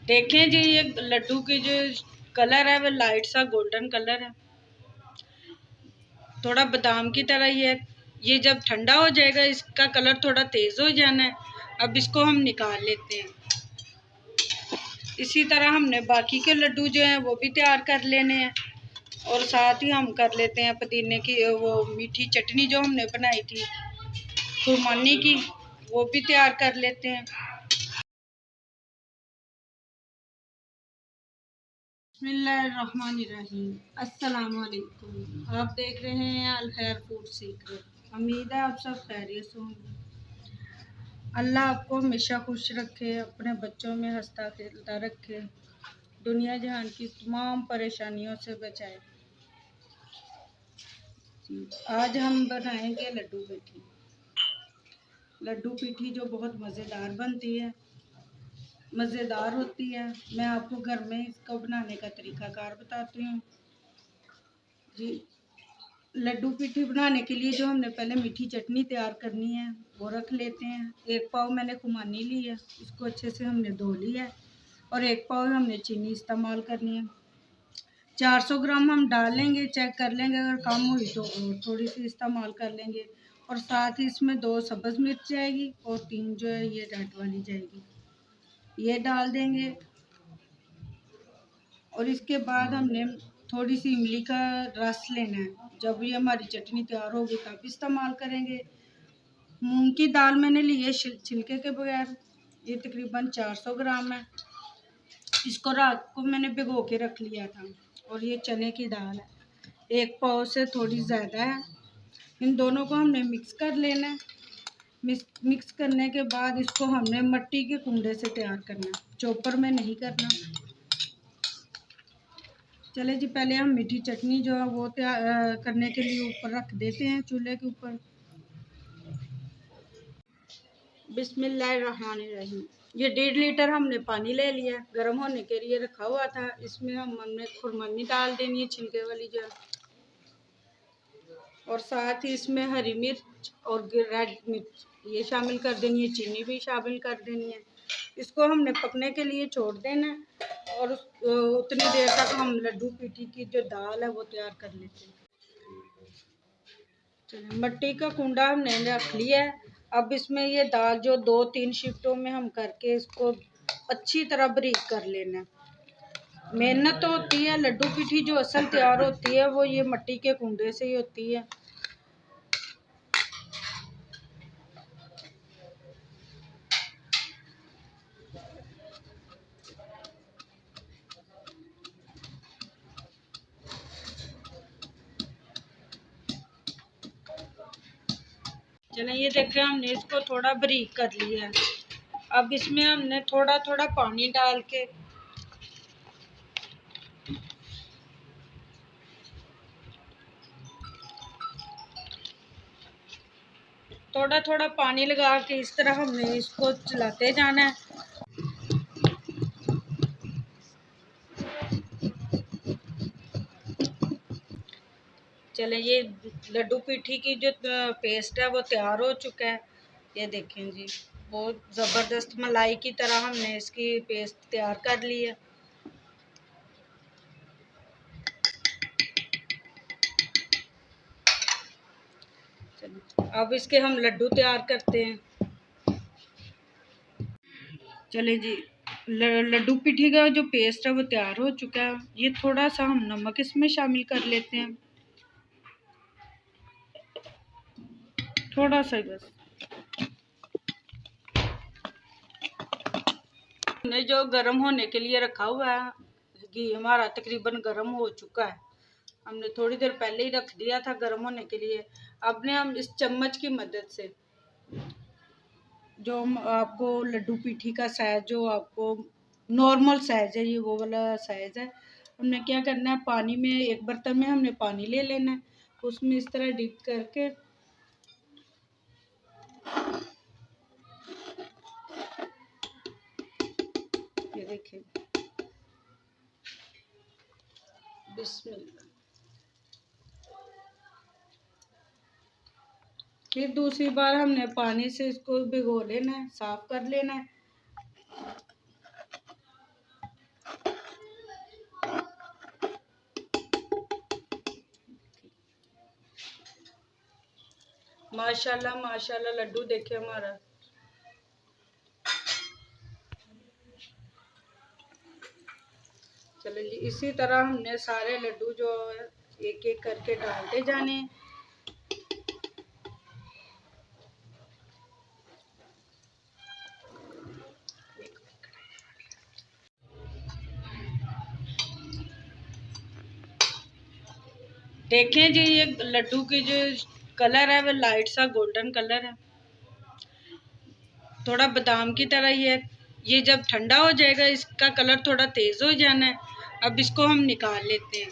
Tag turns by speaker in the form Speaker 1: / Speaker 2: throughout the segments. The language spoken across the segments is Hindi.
Speaker 1: देखें जी, ये लड्डू की जो कलर है वो लाइट सा गोल्डन कलर है, थोड़ा बादाम की तरह ही है। ये जब ठंडा हो जाएगा इसका कलर थोड़ा तेज़ हो जाना है। अब इसको हम निकाल लेते हैं। इसी तरह हमने बाकी के लड्डू जो हैं वो भी तैयार कर लेने हैं, और साथ ही हम कर लेते हैं पुदीने की वो मीठी चटनी जो हमने बनाई थी खुरमानी की, वो भी तैयार कर लेते हैं। बिस्मिल्लाहिर्रहमानिर्रहीम। अस्सलाम वालेकुम। आप देख रहे हैं अल खैर फूड सीक्रेट। उम्मीद है आप सब खैरियत से होंगे। अल्लाह आपको हमेशा खुश रखे, अपने बच्चों में हंसता खेलता रखे, दुनिया जहान की तमाम परेशानियों से बचाए। आज हम बनाएंगे लड्डू पीठी। लड्डू पीठी जो बहुत मज़ेदार बनती है, मज़ेदार होती है। मैं आपको घर में इसको बनाने का तरीकाकार बताती हूँ जी। लड्डू पीठी बनाने के लिए जो हमने पहले मीठी चटनी तैयार करनी है वो रख लेते हैं। 1 पाव मैंने खुमानी ली है, इसको अच्छे से हमने धो लिया है, और 1 पाव हमने चीनी इस्तेमाल करनी है। 400 ग्राम हम डाल लेंगे, चेक कर लेंगे, अगर कम हुई तो थोड़ी सी इस्तेमाल कर लेंगे। और साथ ही इसमें 2 सब्ज़ मिर्च जाएगी और 3 जो है ये रेड वाली जाएगी, ये डाल देंगे। और इसके बाद हमने थोड़ी सी इमली का रस लेना है। जब ये हमारी चटनी तैयार होगी तब इस्तेमाल करेंगे। मूंग की दाल मैंने ली है छिलके के बगैर, ये तकरीबन 400 ग्राम है। इसको रात को मैंने भिगो के रख लिया था। और ये चने की दाल है, 1 पाव से थोड़ी ज़्यादा है। इन दोनों को हमने मिक्स कर लेना है। मिक्स करने के बाद इसको हमने मिट्टी के कुंडे से तैयार करना है, चॉपर में नहीं करना। चले जी, पहले हम मीठी चटनी जो है वो तैयार करने के लिए ऊपर रख देते हैं चूल्हे के ऊपर। बिस्मिल्लाहिर्रहमानिर्रहीम। ये 1.5 लीटर हमने पानी ले लिया, गर्म होने के लिए रखा हुआ था। इसमें हमने खुरमानी डाल देनी है, छिलके वाली जो है, और साथ ही इसमें हरी मिर्च और रेड मिर्च ये शामिल कर देनी है, चीनी भी शामिल कर देनी है। इसको हमने पकने के लिए छोड़ देना है, और उतनी देर तक हम लड्डू पीठी की जो दाल है वो तैयार कर लेते हैं। चलिए, मिट्टी का कुंडा हमने रख लिया है। अब इसमें ये दाल जो 2-3 शिफ्टों में हम करके इसको अच्छी तरह बारीक कर लेना है। मेहनत तो होती है, लड्डू पीठी जो असल तैयार होती है वो ये मिट्टी के कुंडे से ही होती है। चलिए, ये देखें हमने इसको थोड़ा बारीक कर लिया है। अब इसमें हमने थोड़ा थोड़ा पानी डाल के थोड़ा थोड़ा पानी लगा के इस तरह हमने इसको चलाते जाना है। चले, ये लड्डू पीठी की जो पेस्ट है वो तैयार हो चुका है। ये देखें जी, बहुत ज़बरदस्त मलाई की तरह हमने इसकी पेस्ट तैयार कर ली है। चलिए, अब इसके हम लड्डू तैयार करते हैं। चले जी, लड्डू पीठी का जो पेस्ट है वो तैयार हो चुका है। ये थोड़ा सा हम नमक इसमें शामिल कर लेते हैं, थोड़ा सा बस। हमने जो गर्म होने के लिए रखा हुआ है, घी हमारा तकरीबन गर्म हो चुका है। हमने थोड़ी देर पहले ही रख दिया था गर्म होने के लिए। अब ने हम इस चम्मच की मदद से जो आपको लड्डू पीठी का साइज जो आपको नॉर्मल साइज है, ये वो वाला साइज है, हमने क्या करना है, पानी में एक बर्तन में हमने पानी ले लेना है, उसमें इस तरह डिप करके ये देखिए, बिस्मिल्लाह। फिर दूसरी बार हमने पानी से इसको भिगो लेना है, साफ कर लेना है। माशाल्लाह माशाल्लाह लड्डू देखिए हमारा। चलो जी, इसी तरह हमने सारे लड्डू जो है एक एक करके डालते जाने हैं। देखें जी, ये लड्डू की जो कलर है वो लाइट सा गोल्डन कलर है, थोड़ा बादाम की तरह ही है। ये जब ठंडा हो जाएगा इसका कलर थोड़ा तेज़ हो जाना है। अब इसको हम निकाल लेते हैं।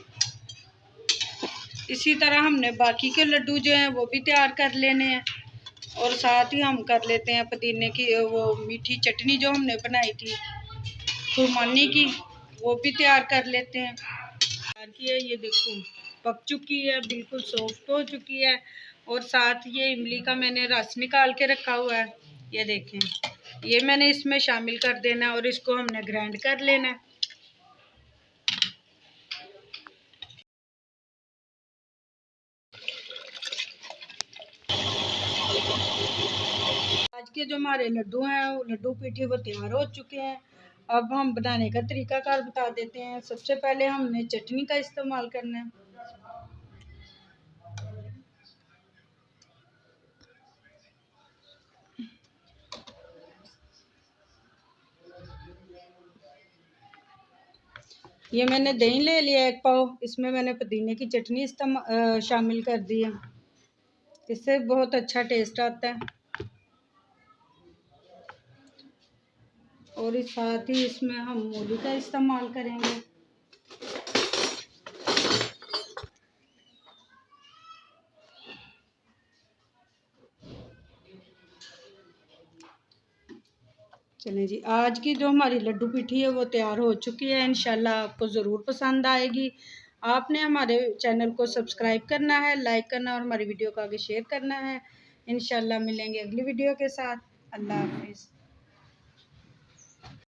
Speaker 1: इसी तरह हमने बाकी के लड्डू जो हैं वो भी तैयार कर लेने हैं, और साथ ही हम कर लेते हैं पुदीने की वो मीठी चटनी जो हमने बनाई थी खुरमानी की, वो भी तैयार कर लेते हैं। तैयार की है, ये देखो पक चुकी है, बिल्कुल सॉफ्ट हो चुकी है। और साथ ये इमली का मैंने रस निकाल के रखा हुआ है, ये देखें, ये मैंने इसमें शामिल कर देना है और इसको हमने ग्राइंड कर लेना है। आज के जो हमारे लड्डू हैं लड्डू पीठी वो तैयार हो चुके हैं। अब हम बनाने का तरीकाकार बता देते हैं। सबसे पहले हमने चटनी का इस्तेमाल करना है। ये मैंने दही ले लिया 1 पाव, इसमें मैंने पुदीने की चटनी शामिल कर दी है, इससे बहुत अच्छा टेस्ट आता है। और इस साथ ही इसमें हम मूली का इस्तेमाल करेंगे। चलें जी, आज की जो हमारी लड्डू पीठी है वो तैयार हो चुकी है। इंशाल्लाह आपको ज़रूर पसंद आएगी। आपने हमारे चैनल को सब्सक्राइब करना है, लाइक करना और हमारी वीडियो को आगे शेयर करना है। इंशाल्लाह मिलेंगे अगली वीडियो के साथ। अल्लाह हाफिज़।